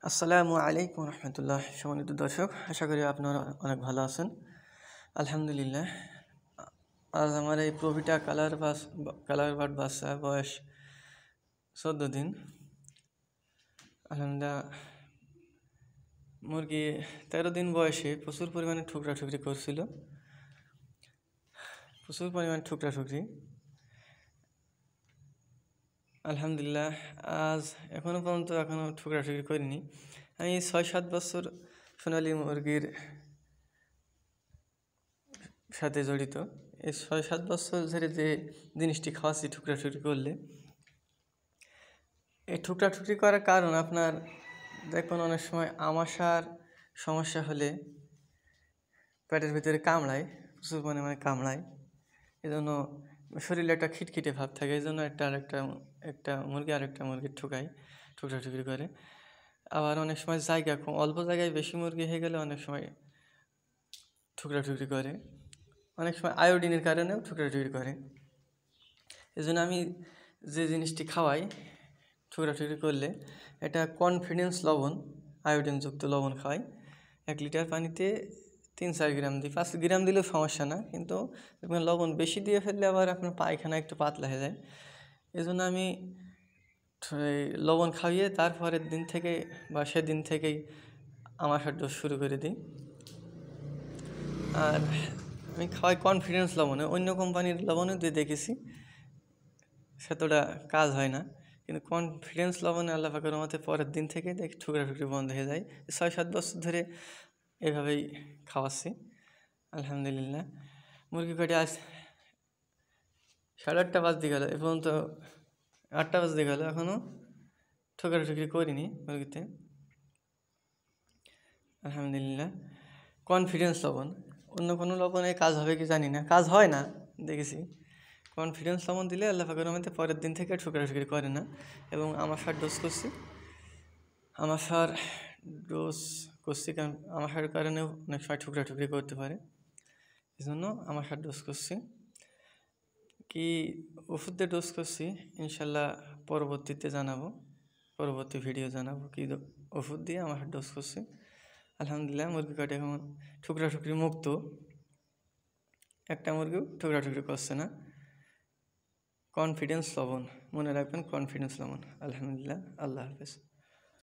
আসসালামু আলাইকুম রহমতুল্লাহ। সম্মানিত দর্শক, আশা করি আপনারা অনেক ভালো আছেন। আলহামদুলিল্লাহ। আজ আমার এই প্রভিটা কালার বার্ড বাচ্চা বয়স 14 দিন। আলহামদুলিল্লাহ, মুরগি 13 দিন বয়সে প্রচুর পরিমাণে ঠুকরি করছিল। আলহামদুলিল্লাহ, আজ এখনও ঠুকরি করিনি। আমি 6-7 বছর সোনালী মুরগির সাথে জড়িত। এই 6-7 বছর ধরে যে জিনিসটি খাওয়াচ্ছি ঠুকরি করলে, এই ঠুকরি করার কারণ আপনার দেখুন, অনেক সময় আমাশার সমস্যা হলে পেটের ভিতরে কামড়ায়, প্রচুর পরিমাণে কামড়ায়। এই জন্য শরীরে একটা খিটখিটে ভাব থাকে। এই জন্য একটা মুরগি আরেকটা মুরগির ঠুকরি করে। আবার অনেক সময় অল্প জায়গায় বেশি মুরগি হয়ে গেলে অনেক সময় ঠুকরি করে। অনেক সময় আয়োডিনের কারণেও ঠুকরি করে। এই জন্য আমি যে জিনিসটি খাওয়াই ঠুকরি করলে, এটা কনফিডেন্স লবণ, আয়োডিনযুক্ত লবণ খাওয়াই। 1 লিটার পানিতে 3-4 গ্রাম দিই। 5 গ্রাম দিলেও সমস্যা না, কিন্তু লবণ বেশি দিয়ে ফেললে আবার আপনার পায়খানা একটু পাতলা হয়ে যায়। এই জন্য আমি লবণ খাইয়ে তারপরের দিন থেকে বা সেদিন থেকেই আমাশার ডোজ শুরু করে দিই। আর আমি খাওয়াই কনফিডেন্স লবণে। অন্য কোম্পানির লবণও দিয়ে দেখেছি, সেতটা কাজ হয় না, কিন্তু কনফিডেন্স লবণে আল্লাহ পাকের রহমতে পরের দিন থেকে দেখি ঠুকরি বন্ধ হয়ে যায়। 6-7 বছর ধরে এভাবেই খাওয়াচ্ছি। আলহামদুলিল্লাহ। মুরগি কটি আজ 8:30 বাজতে গেল, এ পর্যন্ত 8টা বাজতে গেল, এখনও ঠুকরি করিনি মুরগিতে। আলহামদুলিল্লাহ। কনফিডেন্স লবণ, অন্য কোনো লবণে কাজ হবে কি জানি না, কাজ হয় না দেখেছি। কনফিডেন্স লবণ দিলে আল্লাহ পাকের রহমতে পরের দিন থেকে ঠুকরি করে না। এবং আমাশার ডোজ করছি, কারণ আমাশার কারণেও অনেক সময় ঠুকরি করতে পারে। এই জন্য আমাশার ডোজ করছি। কি ওষুধ দিয়ে ডোজ করছি ইনশাল্লাহ পরবর্তী ভিডিও জানাবো কি ওষুধ দিয়ে আমাশার ডোজ করছি। আলহামদুলিল্লাহ, মুরগি কাটে এখন ঠুকরি মুক্ত। একটা মুরগিও ঠুকরি করছে না। কনফিডেন্স লবণ মনে রাখবেন, কনফিডেন্স লবণ। আলহামদুলিল্লাহ, আল্লাহ হাফেজ।